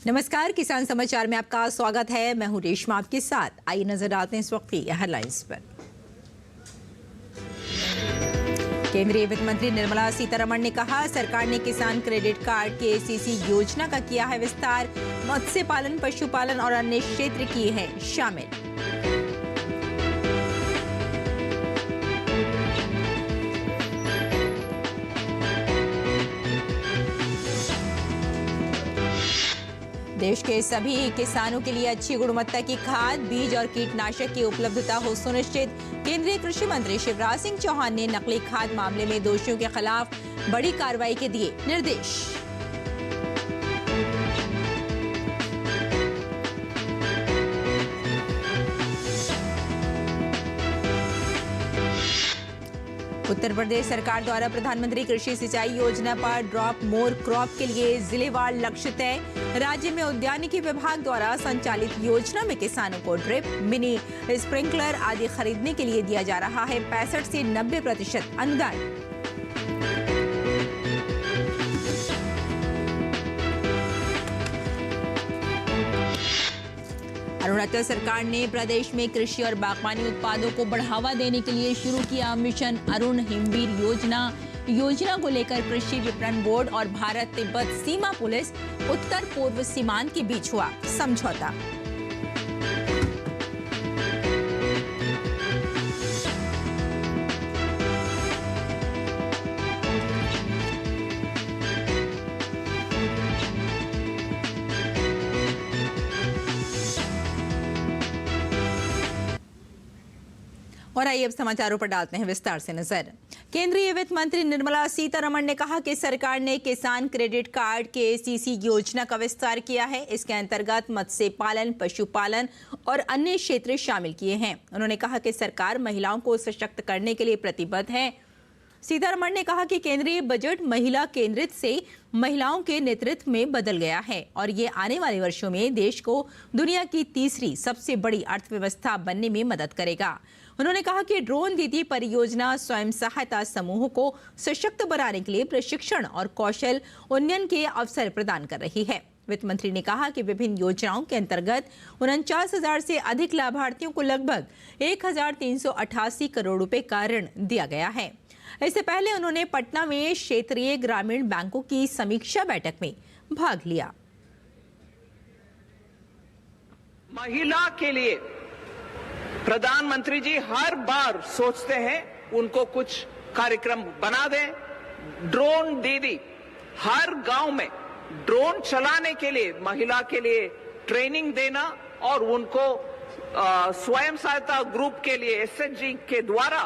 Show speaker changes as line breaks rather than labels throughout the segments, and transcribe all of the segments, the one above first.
नमस्कार, किसान समाचार में आपका स्वागत है। मैं हूं रेशमा आपके साथ। आइए नजर डालते हैं इस वक्त की हेडलाइंस पर। केंद्रीय वित्त मंत्री निर्मला सीतारमण ने कहा, सरकार ने किसान क्रेडिट कार्ड KCC योजना का किया है विस्तार। मत्स्य पालन, पशुपालन और अन्य क्षेत्र किए हैं शामिल। देश के सभी किसानों के लिए अच्छी गुणवत्ता की खाद, बीज और कीटनाशक की उपलब्धता हो सुनिश्चित। केंद्रीय कृषि मंत्री शिवराज सिंह चौहान ने नकली खाद मामले में दोषियों के खिलाफ बड़ी कार्रवाई के दिए निर्देश। उत्तर प्रदेश सरकार द्वारा प्रधानमंत्री कृषि सिंचाई योजना पर ड्रॉप मोर क्रॉप के लिए जिलेवार लक्ष्य तय। राज्य में उद्यानिकी विभाग द्वारा संचालित योजना में किसानों को ड्रिप, मिनी स्प्रिंकलर आदि खरीदने के लिए दिया जा रहा है 65 से 90% अनुदान। अरुणाचल सरकार ने प्रदेश में कृषि और बागवानी उत्पादों को बढ़ावा देने के लिए शुरू किया मिशन अरुण हिमवीर योजना को लेकर कृषि विपणन बोर्ड और भारत तिब्बत सीमा पुलिस उत्तर पूर्व सीमांत के बीच हुआ समझौता। और आइए अब समाचारों पर डालते हैं विस्तार से नजर। केंद्रीय वित्त मंत्री निर्मला सीतारमण ने कहा कि सरकार ने किसान क्रेडिट कार्ड KCC योजना का विस्तार किया है। इसके अंतर्गत मत्स्य पालन, पशुपालन और अन्य क्षेत्र शामिल किए हैं। उन्होंने कहा कि सरकार महिलाओं को सशक्त करने के लिए प्रतिबद्ध है। सीतारमण ने कहा कि केंद्रीय बजट महिला केंद्रित से महिलाओं के नेतृत्व में बदल गया है और ये आने वाले वर्षों में देश को दुनिया की तीसरी सबसे बड़ी अर्थव्यवस्था बनने में मदद करेगा। उन्होंने कहा कि ड्रोन दीदी परियोजना स्वयं सहायता समूहों को सशक्त बनाने के लिए प्रशिक्षण और कौशल उन्नयन के अवसर प्रदान कर रही है। वित्त मंत्री ने कहा कि विभिन्न योजनाओं के अंतर्गत 49,000 से अधिक लाभार्थियों को लगभग 1,388 करोड़ रुपए का ऋण दिया गया है। इससे पहले उन्होंने पटना में क्षेत्रीय ग्रामीण बैंकों की समीक्षा बैठक में भाग लिया।
महिला के लिए प्रधानमंत्री जी हर बार सोचते हैं उनको कुछ कार्यक्रम बना दें। ड्रोन दीदी, हर गांव में ड्रोन चलाने के लिए महिला के लिए ट्रेनिंग देना और उनको स्वयं सहायता ग्रुप के लिए SHG के द्वारा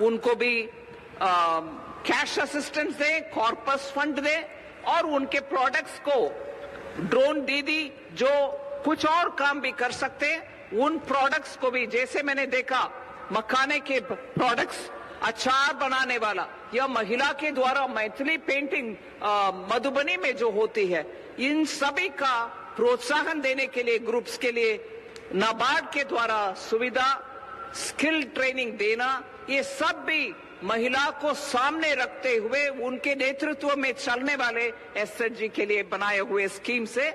उनको भी कैश असिस्टेंस दें, कॉर्पस फंड दें और उनके प्रोडक्ट्स को ड्रोन दीदी जो कुछ और काम भी कर सकते हैं उन प्रोडक्ट्स को भी, जैसे मैंने देखा मखाने के प्रोडक्ट्स, अचार बनाने वाला, यह महिला के द्वारा मैथिली पेंटिंग मधुबनी में जो होती है, इन सभी का प्रोत्साहन देने के लिए ग्रुप्स के लिए नाबार्ड के द्वारा सुविधा, स्किल ट्रेनिंग देना, ये सब भी महिला को सामने रखते हुए उनके नेतृत्व में चलने वाले SHG के लिए बनाए हुए स्कीम से।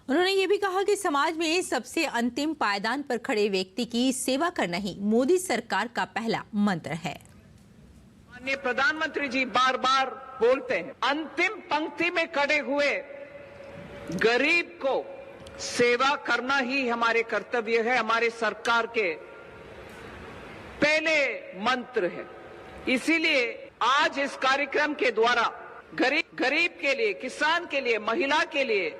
उन्होंने ये भी कहा कि समाज में सबसे अंतिम पायदान पर खड़े व्यक्ति की सेवा करना ही मोदी सरकार का पहला मंत्र है।
माननीय प्रधानमंत्री जी बार बार बोलते हैं, अंतिम पंक्ति में खड़े हुए गरीब को सेवा करना ही हमारे कर्तव्य है, हमारे सरकार के पहले मंत्र है। इसीलिए आज इस कार्यक्रम के द्वारा गरीब के लिए, किसान के लिए, महिला के लिए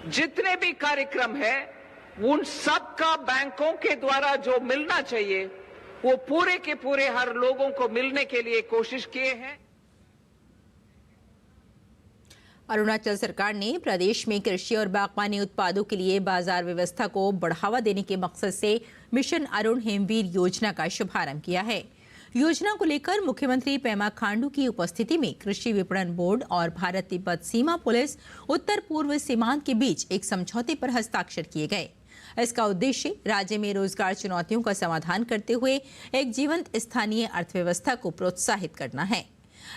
जितने भी कार्यक्रम है उन सब का बैंकों के द्वारा जो मिलना चाहिए वो पूरे के पूरे हर लोगों को मिलने के लिए कोशिश किए हैं।
अरुणाचल सरकार ने प्रदेश में कृषि और बागवानी उत्पादों के लिए बाजार व्यवस्था को बढ़ावा देने के मकसद से मिशन अरुण हिमवीर योजना का शुभारंभ किया है। योजना को लेकर मुख्यमंत्री पेमा खांडू की उपस्थिति में कृषि विपणन बोर्ड और भारत तिब्बत सीमा पुलिस उत्तर पूर्व सीमांत के बीच एक समझौते पर हस्ताक्षर किए गए। इसका उद्देश्य राज्य में रोजगार चुनौतियों का समाधान करते हुए एक जीवंत स्थानीय अर्थव्यवस्था को प्रोत्साहित करना है।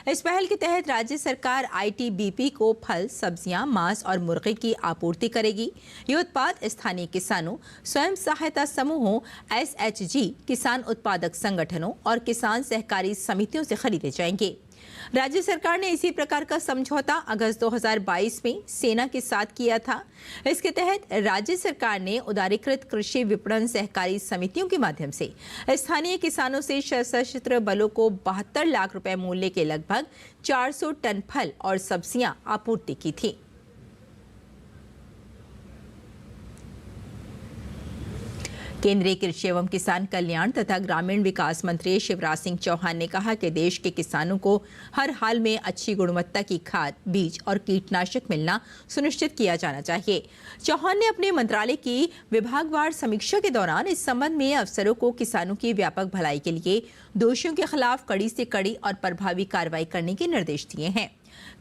इस पहल के तहत राज्य सरकार आईटीबीपी को फल, सब्जियां, मांस और मुर्गी की आपूर्ति करेगी। ये उत्पाद स्थानीय किसानों, स्वयं सहायता समूहों, एसएचजी, किसान उत्पादक संगठनों और किसान सहकारी समितियों से खरीदे जाएंगे। राज्य सरकार ने इसी प्रकार का समझौता अगस्त 2022 में सेना के साथ किया था। इसके तहत राज्य सरकार ने उदारीकृत कृषि विपणन सहकारी समितियों के माध्यम से स्थानीय किसानों से सशस्त्र बलों को 72 लाख रुपए मूल्य के लगभग 400 टन फल और सब्जियां आपूर्ति की थी। केंद्रीय कृषि एवं किसान कल्याण तथा ग्रामीण विकास मंत्री शिवराज सिंह चौहान ने कहा कि देश के किसानों को हर हाल में अच्छी गुणवत्ता की खाद, बीज और कीटनाशक मिलना सुनिश्चित किया जाना चाहिए। चौहान ने अपने मंत्रालय की विभागवार समीक्षा के दौरान इस संबंध में अफसरों को किसानों की व्यापक भलाई के लिए दोषियों के खिलाफ कड़ी से कड़ी और प्रभावी कार्रवाई करने के निर्देश दिए हैं।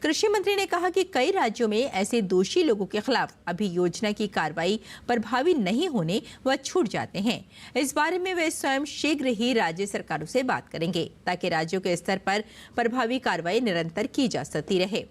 कृषि मंत्री ने कहा कि कई राज्यों में ऐसे दोषी लोगों के खिलाफ अभी योजना की कार्रवाई प्रभावी नहीं होने व छूट जाते हैं। इस बारे में वे स्वयं शीघ्र ही राज्य सरकारों से बात करेंगे ताकि राज्यों के स्तर पर प्रभावी कार्रवाई निरंतर की जा सकती रहे।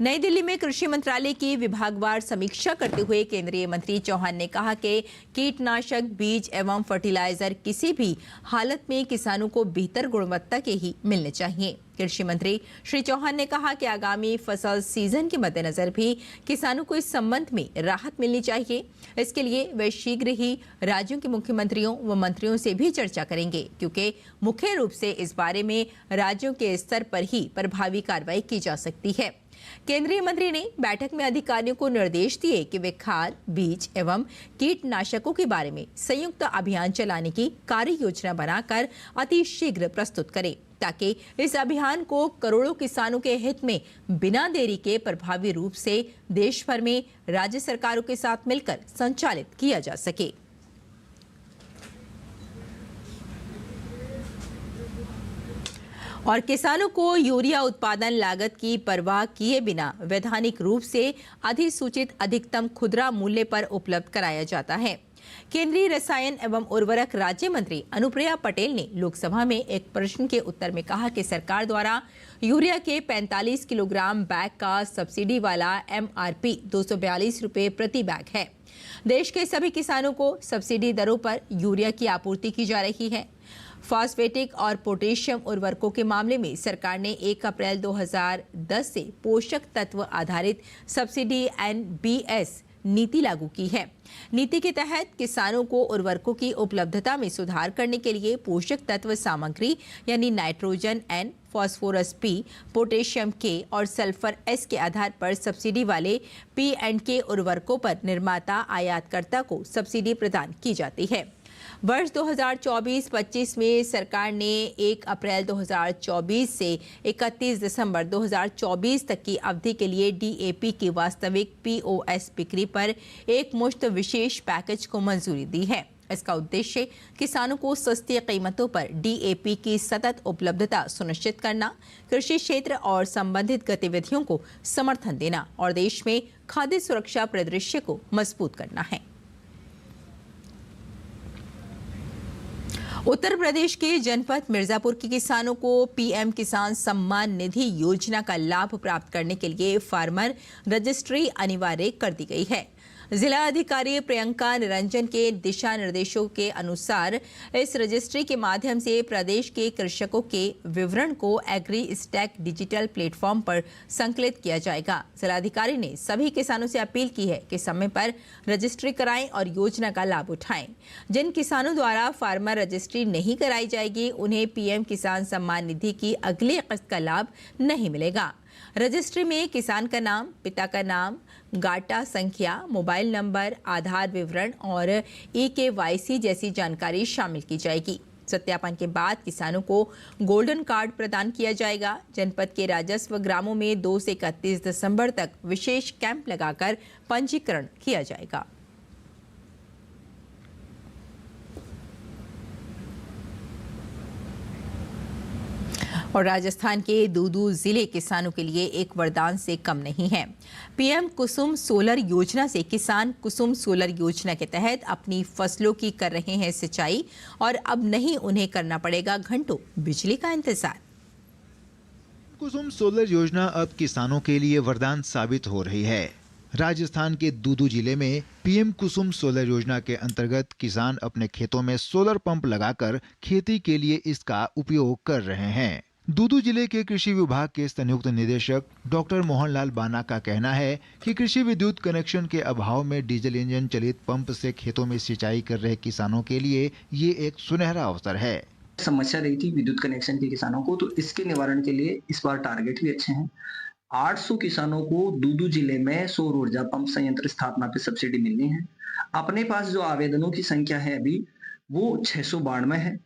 नई दिल्ली में कृषि मंत्रालय की विभागवार समीक्षा करते हुए केंद्रीय मंत्री चौहान ने कहा कि कीटनाशक, बीज एवं फर्टिलाइजर किसी भी हालत में किसानों को बेहतर गुणवत्ता के ही मिलने चाहिए। कृषि मंत्री श्री चौहान ने कहा कि आगामी फसल सीजन के मद्देनजर भी किसानों को इस संबंध में राहत मिलनी चाहिए। इसके लिए वे शीघ्र ही राज्यों के मुख्यमंत्रियों व मंत्रियों से भी चर्चा करेंगे, क्योंकि मुख्य रूप से इस बारे में राज्यों के स्तर पर ही प्रभावी कार्रवाई की जा सकती है। केंद्रीय मंत्री ने बैठक में अधिकारियों को निर्देश दिए कि वे खाद, बीज एवं कीटनाशकों के बारे में संयुक्त अभियान चलाने की कार्य योजना बनाकर अति शीघ्र प्रस्तुत करें, ताकि इस अभियान को करोड़ों किसानों के हित में बिना देरी के प्रभावी रूप से देश भर में राज्य सरकारों के साथ मिलकर संचालित किया जा सके। और किसानों को यूरिया उत्पादन लागत की परवाह किए बिना वैधानिक रूप से अधिसूचित अधिकतम खुदरा मूल्य पर उपलब्ध कराया जाता है। केंद्रीय रसायन एवं उर्वरक राज्य मंत्री अनुप्रिया पटेल ने लोकसभा में एक प्रश्न के उत्तर में कहा कि सरकार द्वारा यूरिया के 45 किलोग्राम बैग का सब्सिडी वाला MRP 242 रुपये प्रति बैग है। देश के सभी किसानों को सब्सिडी दरों पर यूरिया की आपूर्ति की जा रही है। फॉस्फेटिक और पोटेशियम उर्वरकों के मामले में सरकार ने 1 अप्रैल 2010 से पोषक तत्व आधारित सब्सिडी NBS नीति लागू की है। नीति के तहत किसानों को उर्वरकों की उपलब्धता में सुधार करने के लिए पोषक तत्व सामग्री यानी nitrogen N, phosphorus P, potassium K और सल्फर S के आधार पर सब्सिडी वाले P&K उर्वरकों पर निर्माता आयातकर्ता को सब्सिडी प्रदान की जाती है। वर्ष 2024-25 में सरकार ने 1 अप्रैल 2024 से 31 दिसंबर 2024 तक की अवधि के लिए DAP की वास्तविक POS बिक्री पर एक मुश्त विशेष पैकेज को मंजूरी दी है। इसका उद्देश्य किसानों को सस्ती कीमतों पर DAP की सतत उपलब्धता सुनिश्चित करना, कृषि क्षेत्र और संबंधित गतिविधियों को समर्थन देना और देश में खाद्य सुरक्षा परिदृश्य को मजबूत करना है। उत्तर प्रदेश के जनपद मिर्जापुर के किसानों को PM किसान सम्मान निधि योजना का लाभ प्राप्त करने के लिए फार्मर रजिस्ट्री अनिवार्य कर दी गई है। जिला अधिकारी प्रियंका निरंजन के दिशा निर्देशों के अनुसार इस रजिस्ट्री के माध्यम से प्रदेश के कृषकों के विवरण को एग्री स्टैक डिजिटल प्लेटफॉर्म पर संकलित किया जाएगा। जिलाधिकारी ने सभी किसानों से अपील की है कि समय पर रजिस्ट्री कराएं और योजना का लाभ उठाएं। जिन किसानों द्वारा फार्मर रजिस्ट्री नहीं कराई जाएगी उन्हें PM किसान सम्मान निधि की अगली किस्त का लाभ नहीं मिलेगा। रजिस्ट्री में किसान का नाम, पिता का नाम, गाटा संख्या, मोबाइल नंबर, आधार विवरण और EKYC जैसी जानकारी शामिल की जाएगी। सत्यापन के बाद किसानों को गोल्डन कार्ड प्रदान किया जाएगा। जनपद के राजस्व ग्रामों में 2 से 31 दिसंबर तक विशेष कैंप लगाकर पंजीकरण किया जाएगा। और राजस्थान के दूदू जिले किसानों के लिए एक वरदान से कम नहीं है। PM कुसुम सोलर योजना से किसान कुसुम सोलर योजना के तहत अपनी फसलों की कर रहे हैं सिंचाई और अब नहीं उन्हें करना पड़ेगा घंटों बिजली का इंतजार।
कुसुम सोलर योजना अब किसानों के लिए वरदान साबित हो रही है। राजस्थान के दूदू जिले में पीएम कुसुम सोलर योजना के अंतर्गत किसान अपने खेतों में सोलर पंप लगाकर खेती के लिए इसका उपयोग कर रहे हैं। दूदू जिले के कृषि विभाग के संयुक्त निदेशक डॉक्टर मोहनलाल बाना का कहना है कि कृषि विद्युत कनेक्शन के अभाव में डीजल इंजन चलित पंप से खेतों में सिंचाई कर रहे किसानों के लिए ये एक सुनहरा अवसर है।
समस्या रही थी विद्युत कनेक्शन के किसानों को, तो इसके निवारण के लिए इस बार टारगेट भी अच्छे हैं। 800 किसानों को दूदू जिले में सौर ऊर्जा पंप संयंत्र स्थापना पे सब्सिडी मिलनी है। अपने पास जो आवेदनों की संख्या है अभी वो 692 है।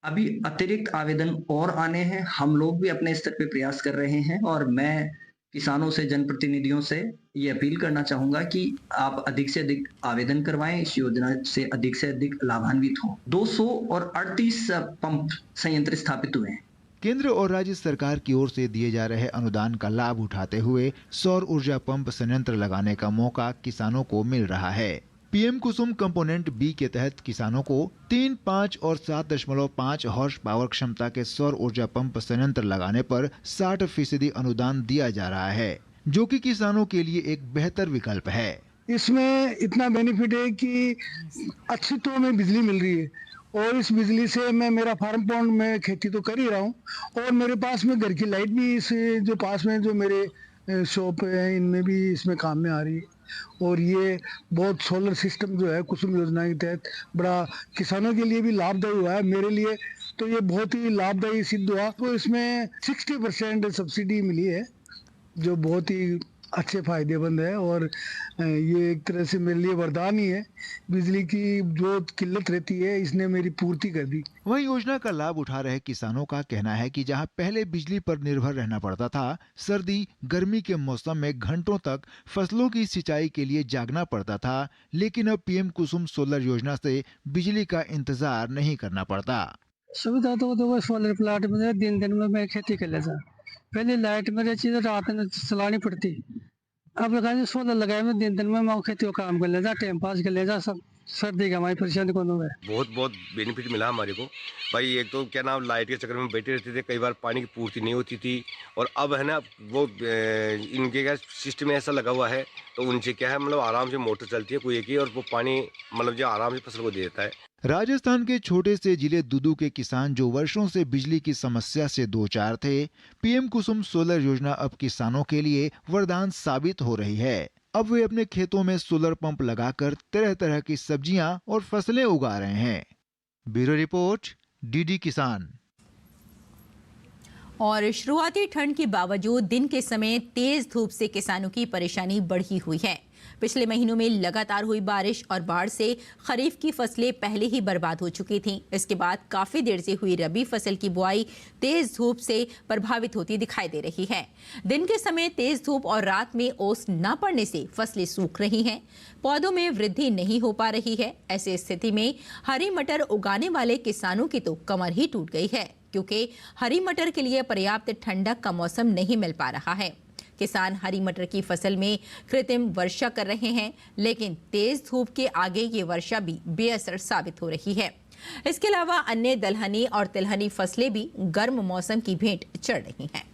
अभी अतिरिक्त आवेदन और आने हैं। हम लोग भी अपने स्तर पे प्रयास कर रहे हैं और मैं किसानों से, जनप्रतिनिधियों से ये अपील करना चाहूंगा कि आप अधिक से अधिक आवेदन करवाएं, इस योजना से अधिक लाभान्वित हों। 238 पंप संयंत्र स्थापित हुए हैं।
केंद्र और राज्य सरकार की ओर से दिए जा रहे अनुदान का लाभ उठाते हुए सौर ऊर्जा पंप संयंत्र लगाने का मौका किसानों को मिल रहा है। पीएम कुसुम कंपोनेंट बी के तहत किसानों को 3, 5 और 7.5 हॉर्स पावर क्षमता के सौर ऊर्जा पंप संयंत्र लगाने पर 60% अनुदान दिया जा रहा है, जो कि किसानों के लिए एक बेहतर विकल्प है।
इसमें इतना बेनिफिट है कि अच्छी तो में बिजली मिल रही है और इस बिजली से मैं मेरा फार्म पॉन्ड में खेती तो कर ही रहा हूँ और मेरे पास में घर की लाइट भी इस जो पास में जो मेरे शॉप है इनमें भी इसमें काम में आ रही है। और ये बहुत सोलर सिस्टम जो है कुसुम योजना के तहत बड़ा किसानों के लिए भी लाभदायी हुआ है। मेरे लिए तो ये बहुत ही लाभदायी सिद्ध हुआ। तो इसमें 60% सब्सिडी मिली है जो बहुत ही अच्छे फायदेमंद है और ये एक तरह से मेरे लिए वरदान ही है। बिजली की जो किल्लत रहती है इसने मेरी पूर्ति कर दी।
वहीं योजना का लाभ उठा रहे किसानों का कहना है कि जहां पहले बिजली पर निर्भर रहना पड़ता था, सर्दी गर्मी के मौसम में घंटों तक फसलों की सिंचाई के लिए जागना पड़ता था, लेकिन अब पीएम कुसुम सोलर योजना से बिजली का इंतजार नहीं करना पड़ता।
सुविधा तो सोलर प्लांट में दिन में मैं खेती कर लेता। पहले लाइट में रहती तो रात में चलानी पड़ती। अब लगा सोलर लगाए में दिन में मैं खेती का काम कर लेता, टाइम पास कर लेता। सब सर्दी का हमारी परेशानी को
बहुत बेनिफिट मिला हमारे को भाई। एक तो क्या नाम लाइट के चक्कर में बैठे रहते थे, कई बार पानी की पूर्ति नहीं होती थी और अब है ना वो इनके क्या सिस्टम ऐसा लगा हुआ है तो उनसे क्या है मतलब आराम से मोटर चलती है कोई एक ही और वो पानी मतलब जो आराम से फसल को दे देता है।
राजस्थान के छोटे से जिले दूदू के किसान जो वर्षों से बिजली की समस्या से दो चार थे, पीएम कुसुम सोलर योजना अब किसानों के लिए वरदान साबित हो रही है। अब वे अपने खेतों में सोलर पंप लगाकर तरह तरह की सब्जियां और फसलें उगा रहे हैं। ब्यूरो रिपोर्ट, डीडी किसान।
और शुरुआती ठंड के बावजूद दिन के समय तेज धूप से किसानों की परेशानी बढ़ी हुई है। पिछले महीनों में लगातार हुई बारिश और बाढ़ से खरीफ की फसलें पहले ही बर्बाद हो चुकी थीं। इसके बाद काफी देर से हुई रबी फसल की बुआई तेज धूप से प्रभावित होती दिखाई दे रही है। दिन के समय तेज धूप और रात में ओस न पड़ने से फसलें सूख रही हैं, पौधों में वृद्धि नहीं हो पा रही है। ऐसी स्थिति में हरी मटर उगाने वाले किसानों की तो कमर ही टूट गई है, क्योंकि हरी मटर के लिए पर्याप्त ठंडक का मौसम नहीं मिल पा रहा है। किसान हरी मटर की फसल में कृत्रिम वर्षा कर रहे हैं, लेकिन तेज धूप के आगे ये वर्षा भी बेअसर साबित हो रही है। इसके अलावा अन्य दलहनी और तिलहनी फसलें भी गर्म मौसम की भेंट चढ़ रही हैं।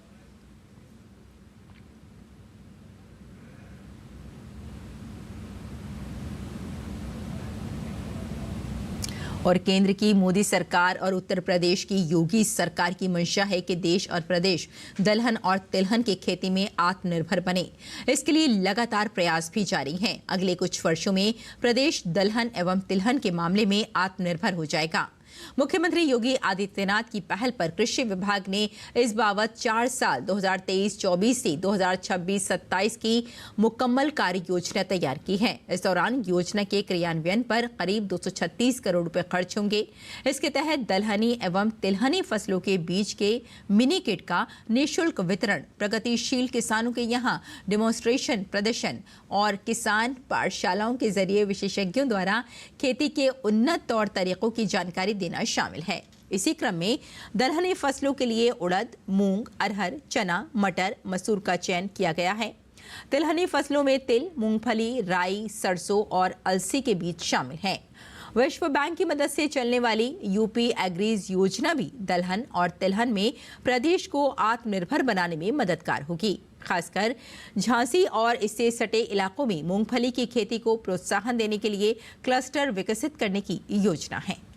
और केंद्र की मोदी सरकार और उत्तर प्रदेश की योगी सरकार की मंशा है कि देश और प्रदेश दलहन और तिलहन की खेती में आत्मनिर्भर बने। इसके लिए लगातार प्रयास भी जारी हैं। अगले कुछ वर्षों में प्रदेश दलहन एवं तिलहन के मामले में आत्मनिर्भर हो जाएगा। मुख्यमंत्री योगी आदित्यनाथ की पहल पर कृषि विभाग ने इस बाबत 4 साल 2023-24 से 2026-27 की मुकम्मल कार्य योजना तैयार की है। इस दौरान योजना के क्रियान्वयन पर करीब 236 करोड़ रुपए खर्च होंगे। इसके तहत दलहनी एवं तिलहनी फसलों के बीज के मिनी किट का निःशुल्क वितरण, प्रगतिशील किसानों के यहाँ डेमोन्स्ट्रेशन प्रदर्शन और किसान पाठशालाओं के जरिए विशेषज्ञों द्वारा खेती के उन्नत तौर तरीकों की जानकारी देना शामिल है। इसी क्रम में दलहनी फसलों के लिए उड़द, मूंग, अरहर, चना, मटर, मसूर का चयन किया गया है। तिलहनी फसलों में तिल, मूंगफली, राई, सरसों और अलसी के बीज शामिल हैं। विश्व बैंक की मदद से चलने वाली यूपी एग्रीज योजना भी दलहन और तिलहन में प्रदेश को आत्मनिर्भर बनाने में मददगार होगी। खासकर झांसी और इससे सटे इलाकों में मूंगफली की खेती को प्रोत्साहन देने के लिए क्लस्टर विकसित करने की योजना है।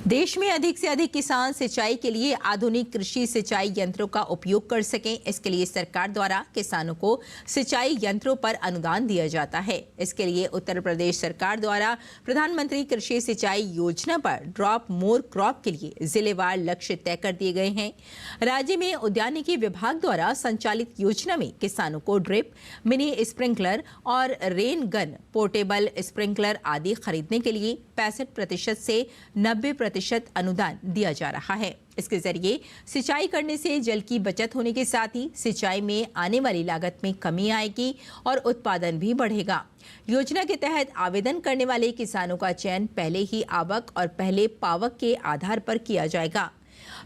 देश में अधिक से अधिक किसान सिंचाई के लिए आधुनिक कृषि सिंचाई यंत्रों का उपयोग कर सकें, इसके लिए सरकार द्वारा किसानों को सिंचाई यंत्रों पर अनुदान दिया जाता है। इसके लिए उत्तर प्रदेश सरकार द्वारा प्रधानमंत्री कृषि सिंचाई योजना पर ड्रॉप मोर क्रॉप के लिए जिलेवार लक्ष्य तय कर दिए गए हैं। राज्य में उद्यानिकी विभाग द्वारा संचालित योजना में किसानों को ड्रिप, मिनी स्प्रिंकलर और रेन गन पोर्टेबल स्प्रिंकलर आदि खरीदने के लिए 65% से 90% अनुदान दिया जा रहा है। इसके जरिए सिंचाई करने से जल की बचत होने के साथ ही सिंचाई में आने वाली लागत में कमी आएगी और उत्पादन भी बढ़ेगा। योजना के तहत आवेदन करने वाले किसानों का चयन पहले ही आवक और पहले पावक के आधार पर किया जाएगा।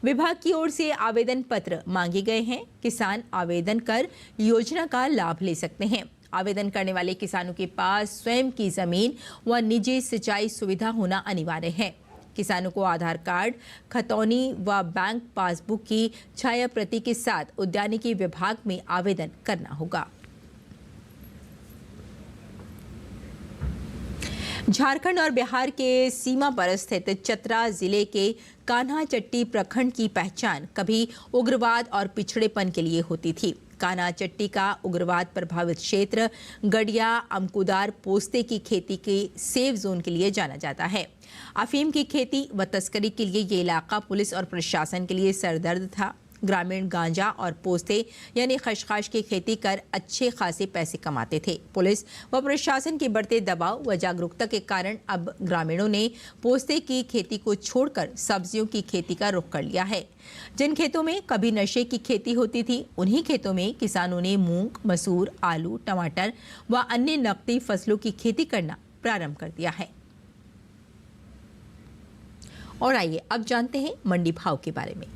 विभाग की ओर से आवेदन पत्र मांगे गए हैं। किसान आवेदन कर योजना का लाभ ले सकते हैं। आवेदन करने वाले किसानों के पास स्वयं की जमीन व निजी सिंचाई सुविधा होना अनिवार्य है। किसानों को आधार कार्ड, खतौनी व बैंक पासबुक की छाया प्रति के साथ उद्यानिकी विभाग में आवेदन करना होगा। झारखंड और बिहार के सीमा पर स्थित चतरा जिले के कान्हाचट्टी प्रखंड की पहचान कभी उग्रवाद और पिछड़ेपन के लिए होती थी। कान्हाचट्टी का उग्रवाद प्रभावित क्षेत्र गडिया अमकुदार पोस्ते की खेती के सेफ जोन के लिए जाना जाता है। अफीम की खेती व तस्करी के लिए ये इलाका पुलिस और प्रशासन के लिए सरदर्द था। ग्रामीण गांजा और पोस्ते यानी खशखाश की खेती कर अच्छे खासे पैसे कमाते थे। पुलिस व प्रशासन के बढ़ते दबाव व जागरूकता के कारण अब ग्रामीणों ने पोस्ते की खेती को छोड़कर सब्जियों की खेती का रुख कर लिया है। जिन खेतों में कभी नशे की खेती होती थी, उन्हीं खेतों में किसानों ने मूंग, मसूर, आलू, टमाटर व अन्य नकदी फसलों की खेती करना प्रारंभ कर दिया है। और आइए अब जानते हैं मंडी भाव के बारे में।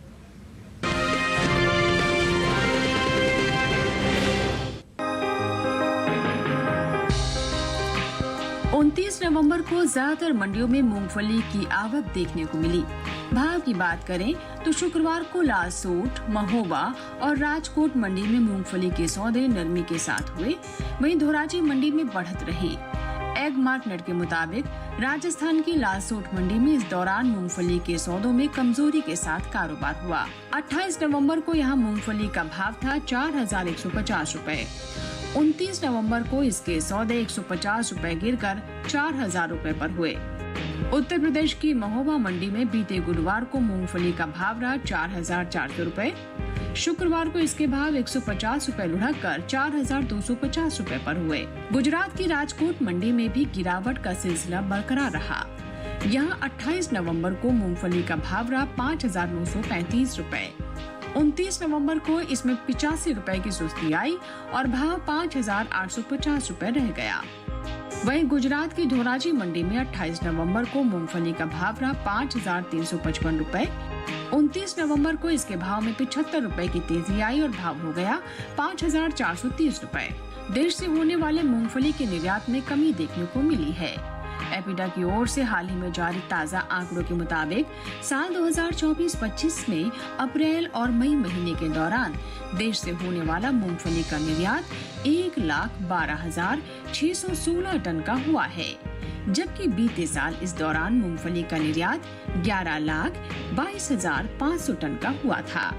नवंबर को ज्यादातर मंडियों में मूंगफली की आवक देखने को मिली। भाव की बात करें तो शुक्रवार को लालसोट, महोबा और राजकोट मंडी में मूंगफली के सौदे नरमी के साथ हुए, वहीं धोराजी मंडी में बढ़त रही। एग मार्क नेट के मुताबिक राजस्थान की लालसोट मंडी में इस दौरान मूंगफली के सौदों में कमजोरी के साथ कारोबार हुआ। 28 नवंबर को यहां मूंगफली का भाव था 4150 रुपए। 29 नवंबर को इसके सौदे 150 रुपए गिरकर 4000 रुपए पर हुए। उत्तर प्रदेश की महोबा मंडी में बीते गुरुवार को मूंगफली का भाव रहा 4400 रुपए। शुक्रवार को इसके भाव 150 रुपए लुढ़क कर 4250 रुपए पर हुए। गुजरात की राजकोट मंडी में भी गिरावट का सिलसिला बरकरार रहा। यहाँ 28 नवंबर को मूंगफली का भाव रहा 5935 रुपए। 29 नवंबर को इसमें 85 रुपए की सुस्ती आई और भाव 5850 रुपए रह गया। वहीं गुजरात की धोराजी मंडी में 28 नवंबर को मूंगफली का भाव रहा 5355 रुपए। 29 नवंबर को इसके भाव में 75 रुपए की तेजी आई और भाव हो गया 5430 रुपए। देश से होने वाले मूंगफली के निर्यात में कमी देखने को मिली है। एपिडा की ओर से हाल ही में जारी ताज़ा आंकड़ों के मुताबिक साल 2024-25 में अप्रैल और मई महीने के दौरान देश से होने वाला मूंगफली का निर्यात 1,12,616 टन का हुआ है, जबकि बीते साल इस दौरान मूंगफली का निर्यात 11,22,500 टन का हुआ था।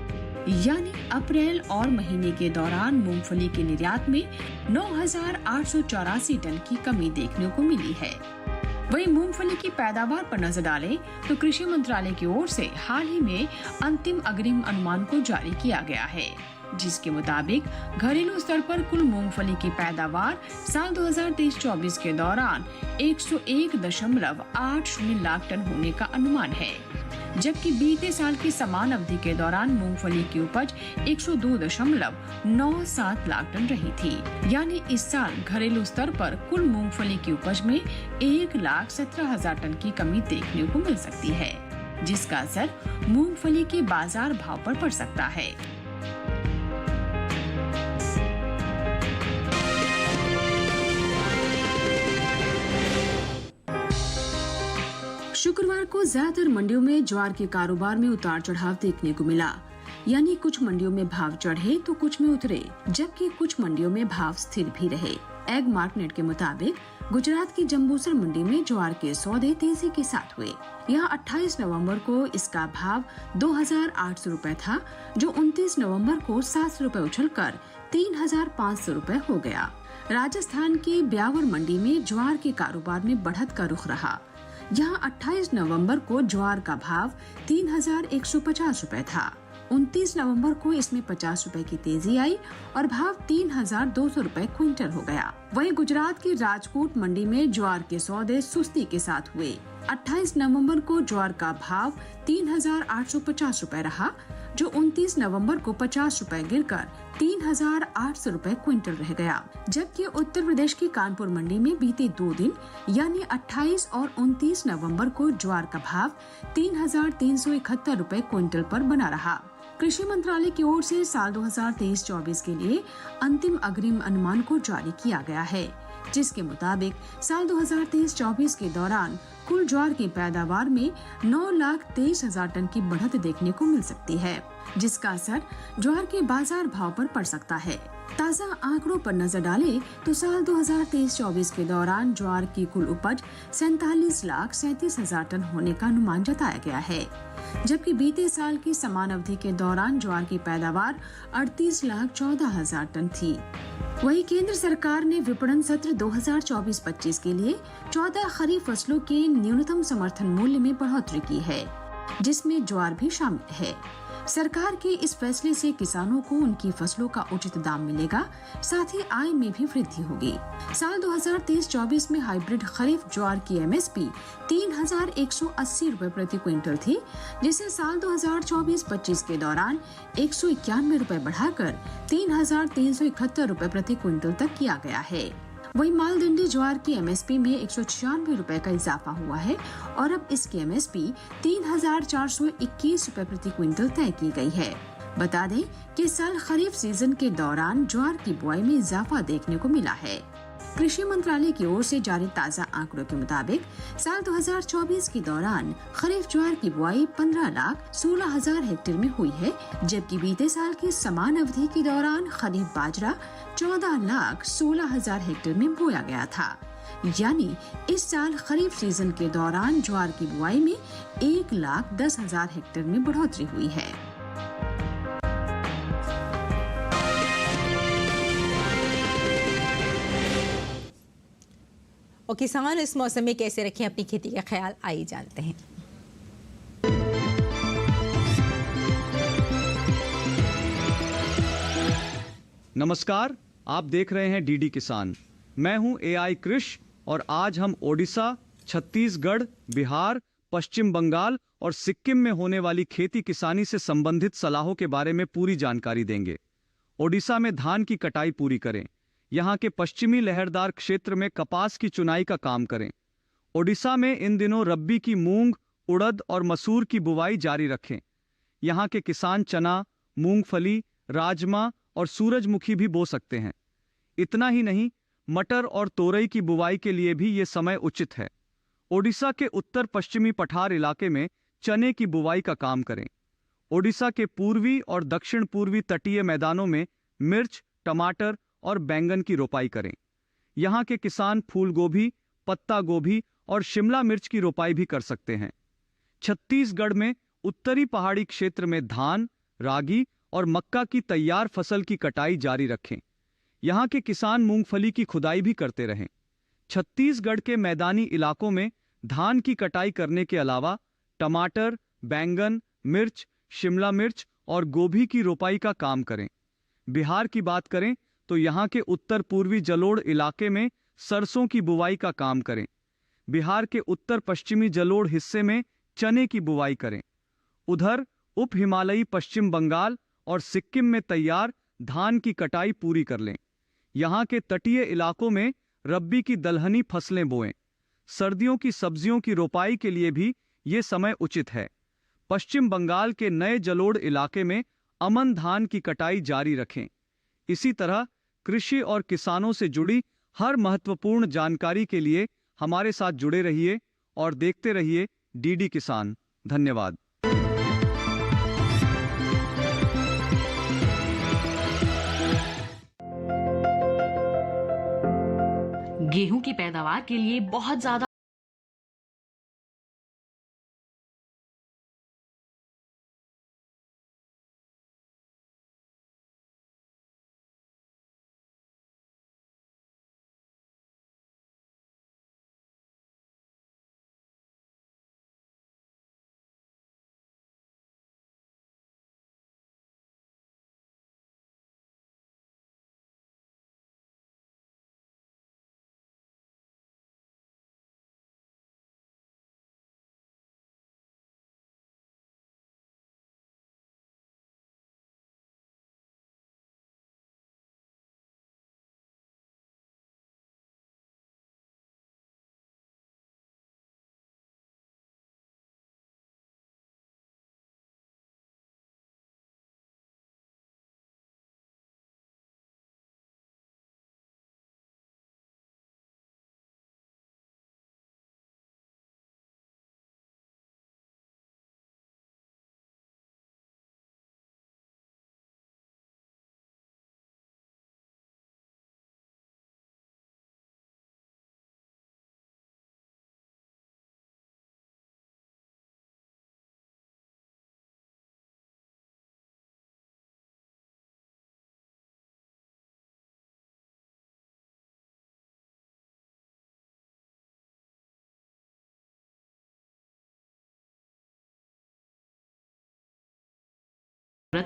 यानी अप्रैल और महीने के दौरान मूंगफली के निर्यात में 9,884 टन की कमी देखने को मिली है। वहीं मूंगफली की पैदावार पर नजर डालें तो कृषि मंत्रालय की ओर से हाल ही में अंतिम अग्रिम अनुमान को जारी किया गया है, जिसके मुताबिक घरेलू स्तर पर कुल मूंगफली की पैदावार साल 2023-24 के दौरान 101.80 लाख टन होने का अनुमान है, जबकि बीते साल की समान अवधि के दौरान मूंगफली की उपज 102.97 लाख टन रही थी। यानी इस साल घरेलू स्तर पर कुल मूंगफली की उपज में 1,17,000 टन की कमी देखने को मिल सकती है, जिसका असर मूंगफली के बाजार भाव पर पड़ सकता है। शुक्रवार को ज्यादातर मंडियों में ज्वार के कारोबार में उतार चढ़ाव देखने को मिला, यानी कुछ मंडियों में भाव चढ़े तो कुछ में उतरे, जबकि कुछ मंडियों में भाव स्थिर भी रहे। एग मार्केट के मुताबिक गुजरात की जंबूसर मंडी में ज्वार के सौदे तेजी के साथ हुए। यहाँ 28 नवंबर को इसका भाव 2,800 रुपए था, जो 29 नवंबर को 700 रुपए उछलकर 3,500 रुपए हो गया। राजस्थान के ब्यावर मंडी में ज्वार के कारोबार में बढ़त का रुख रहा। यहाँ 28 नवंबर को ज्वार का भाव 3,150 रुपए था। 29 नवंबर को इसमें 50 रुपए की तेजी आई और भाव 3,200 रुपए क्विंटल हो गया। वहीं गुजरात की राजकोट मंडी में ज्वार के सौदे सुस्ती के साथ हुए। 28 नवंबर को ज्वार का भाव 3,850 रुपए रहा, जो 29 नवंबर को 50 रुपए गिरकर 3,800 रुपए क्विंटल रह गया। जबकि उत्तर प्रदेश की कानपुर मंडी में बीते 2 दिन यानी 28 और 29 नवंबर को ज्वार का भाव 3,371 रुपए क्विंटल पर बना रहा। कृषि मंत्रालय की ओर से साल 2023-24 के लिए अंतिम अग्रिम अनुमान को जारी किया गया है, जिसके मुताबिक साल 2023-24 के दौरान कुल ज्वार की पैदावार में 9,23,000 टन की बढ़त देखने को मिल सकती है, जिसका असर ज्वार के बाजार भाव पर पड़ सकता है। ताज़ा आंकड़ों पर नजर डालें तो साल 2023-24 के दौरान ज्वार की कुल उपज 47,37,000 टन होने का अनुमान जताया गया है, जबकि बीते साल की समान अवधि के दौरान ज्वार की पैदावार 38,14,000 टन थी। वहीं केंद्र सरकार ने विपणन सत्र 2024-25 के लिए 14 खरीफ फसलों के न्यूनतम समर्थन मूल्य में बढ़ोतरी की है, जिसमें ज्वार भी शामिल है। सरकार के इस फैसले से किसानों को उनकी फसलों का उचित दाम मिलेगा, साथ ही आय में भी वृद्धि होगी। साल 2023-24 में हाइब्रिड खरीफ ज्वार की एमएसपी 3,180 रुपए प्रति क्विंटल थी, जिसे साल 2024-25 के दौरान 191 रुपए बढ़ाकर 3,371 रुपए प्रति क्विंटल तक किया गया है। वहीं मालदंडी ज्वार की एमएसपी में 196 रुपए का इजाफा हुआ है और अब इसकी एमएसपी 3,421 रुपए प्रति क्विंटल तय की गई है। बता दें कि इस साल खरीफ सीजन के दौरान ज्वार की बुआई में इजाफा देखने को मिला है। कृषि मंत्रालय की ओर से जारी ताज़ा आंकड़ों के मुताबिक साल 2024 के दौरान खरीफ ज्वार की बुआई 15,16,000 हेक्टेयर में हुई है, जबकि बीते साल की समान अवधि के दौरान खरीफ बाजरा 14,16,000 हेक्टेयर में बोया गया था। यानी इस साल खरीफ सीजन के दौरान ज्वार की बुआई में 1,10,000 हेक्टेयर में बढ़ोतरी हुई है।
और किसान इस मौसम में कैसे रखें अपनी खेती का ख्याल, आइए जानते हैं।
नमस्कार, आप देख रहे हैं डीडी किसान। मैं हूं एआई कृष और आज हम ओडिशा, छत्तीसगढ़, बिहार, पश्चिम बंगाल और सिक्किम में होने वाली खेती किसानी से संबंधित सलाहों के बारे में पूरी जानकारी देंगे। ओडिशा में धान की कटाई पूरी करें। यहाँ के पश्चिमी लहरदार क्षेत्र में कपास की चुनाई का काम करें। ओडिशा में इन दिनों रब्बी की मूंग, उड़द और मसूर की बुवाई जारी रखें। यहाँ के किसान चना, मूंगफली, राजमा और सूरजमुखी भी बो सकते हैं। इतना ही नहीं, मटर और तोरई की बुवाई के लिए भी ये समय उचित है। ओडिशा के उत्तर पश्चिमी पठार इलाके में चने की बुवाई का काम करें। ओडिशा के पूर्वी और दक्षिण पूर्वी तटीय मैदानों में मिर्च, टमाटर और बैंगन की रोपाई करें। यहाँ के किसान फूल गोभी, पत्ता गोभी और शिमला मिर्च की रोपाई भी कर सकते हैं। छत्तीसगढ़ में उत्तरी पहाड़ी क्षेत्र में धान, रागी और मक्का की तैयार फसल की कटाई जारी रखें। यहाँ के किसान मूंगफली की खुदाई भी करते रहें। छत्तीसगढ़ के मैदानी इलाकों में धान की कटाई करने के अलावा टमाटर, बैंगन, मिर्च, शिमला मिर्च और गोभी की रोपाई का काम करें। बिहार की बात करें तो यहाँ के उत्तर पूर्वी जलोढ़ इलाके में सरसों की बुवाई का काम करें। बिहार के उत्तर पश्चिमी जलोढ़ हिस्से में चने की बुवाई करें। उधर उप हिमालयी पश्चिम बंगाल और सिक्किम में तैयार धान की कटाई पूरी कर लें। यहाँ के तटीय इलाकों में रब्बी की दलहनी फसलें बोएं। सर्दियों की सब्जियों की रोपाई के लिए भी ये समय उचित है। पश्चिम बंगाल के नए जलोढ़ इलाके में अमन धान की कटाई जारी रखें। इसी तरह कृषि और किसानों से जुड़ी हर महत्वपूर्ण जानकारी के लिए हमारे साथ जुड़े रहिए और देखते रहिए डीडी किसान। धन्यवाद।
गेहूं की पैदावार के लिए बहुत ज्यादा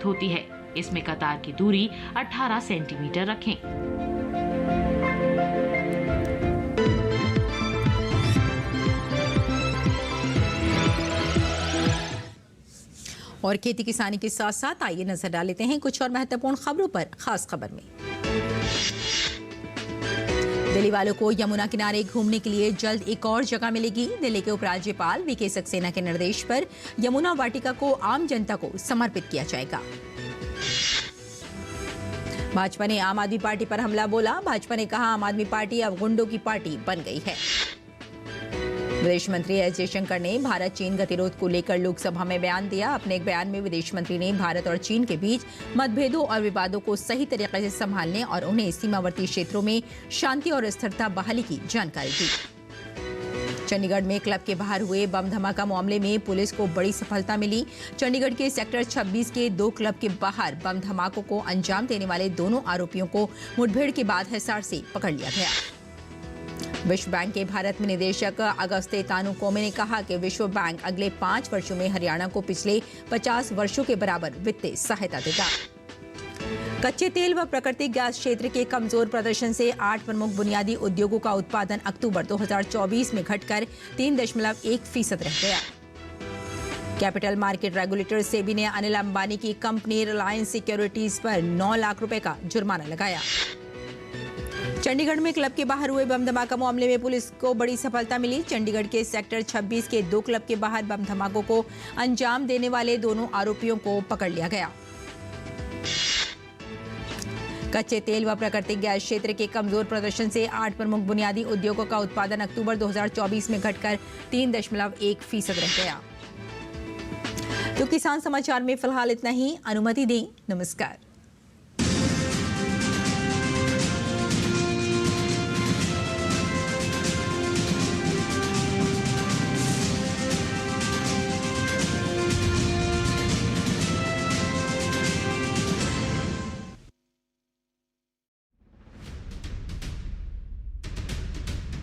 होती है। इसमें कतार की दूरी 18 सेंटीमीटर रखें।
और खेती किसानी के साथ साथ आइए नजर डाल लेते हैं कुछ और महत्वपूर्ण खबरों पर। खास खबर में दिल्ली वालों को यमुना किनारे घूमने के लिए जल्द एक और जगह मिलेगी। दिल्ली के उपराज्यपाल वीके सक्सेना के निर्देश पर यमुना वाटिका को आम जनता को समर्पित किया जाएगा। भाजपा ने आम आदमी पार्टी पर हमला बोला। भाजपा ने कहा आम आदमी पार्टी अब गुंडों की पार्टी बन गई है। विदेश मंत्री एस जयशंकर ने भारत चीन गतिरोध को लेकर लोकसभा में बयान दिया। अपने एक बयान में विदेश मंत्री ने भारत और चीन के बीच मतभेदों और विवादों को सही तरीके से संभालने और उन्हें सीमावर्ती क्षेत्रों में शांति और स्थिरता बहाली की जानकारी दी। चंडीगढ़ में क्लब के बाहर हुए बम धमाका मामले में पुलिस को बड़ी सफलता मिली। चंडीगढ़ के सेक्टर 26 के 2 क्लब के बाहर बम धमाकों को अंजाम देने वाले दोनों आरोपियों को मुठभेड़ के बाद हिसार से पकड़ लिया गया। विश्व बैंक के भारत में निदेशक अगस्ते तानुकोमे ने कहा कि विश्व बैंक अगले 5 वर्षों में हरियाणा को पिछले 50 वर्षों के बराबर वित्तीय सहायता देगा। कच्चे तेल व प्राकृतिक गैस क्षेत्र के कमजोर प्रदर्शन से 8 प्रमुख बुनियादी उद्योगों का उत्पादन अक्टूबर 2024 में घटकर 3.1% रह गया। कैपिटल मार्केट रेगुलेटर सेबी ने अनिल अंबानी की कंपनी रिलायंस सिक्योरिटीज पर 9 लाख रुपए का जुर्माना लगाया। चंडीगढ़ में क्लब के बाहर हुए बम धमाका मामले में पुलिस को बड़ी सफलता मिली। चंडीगढ़ के सेक्टर 26 के 2 क्लब के बाहर बम धमाकों को अंजाम देने वाले दोनों आरोपियों को पकड़ लिया गया। कच्चे तेल व प्राकृतिक गैस क्षेत्र के कमजोर प्रदर्शन से 8 प्रमुख बुनियादी उद्योगों का उत्पादन अक्टूबर 2024 में घटकर 3.1% रह गया। तो किसान समाचार में फिलहाल इतना ही। अनुमति दें। नमस्कार।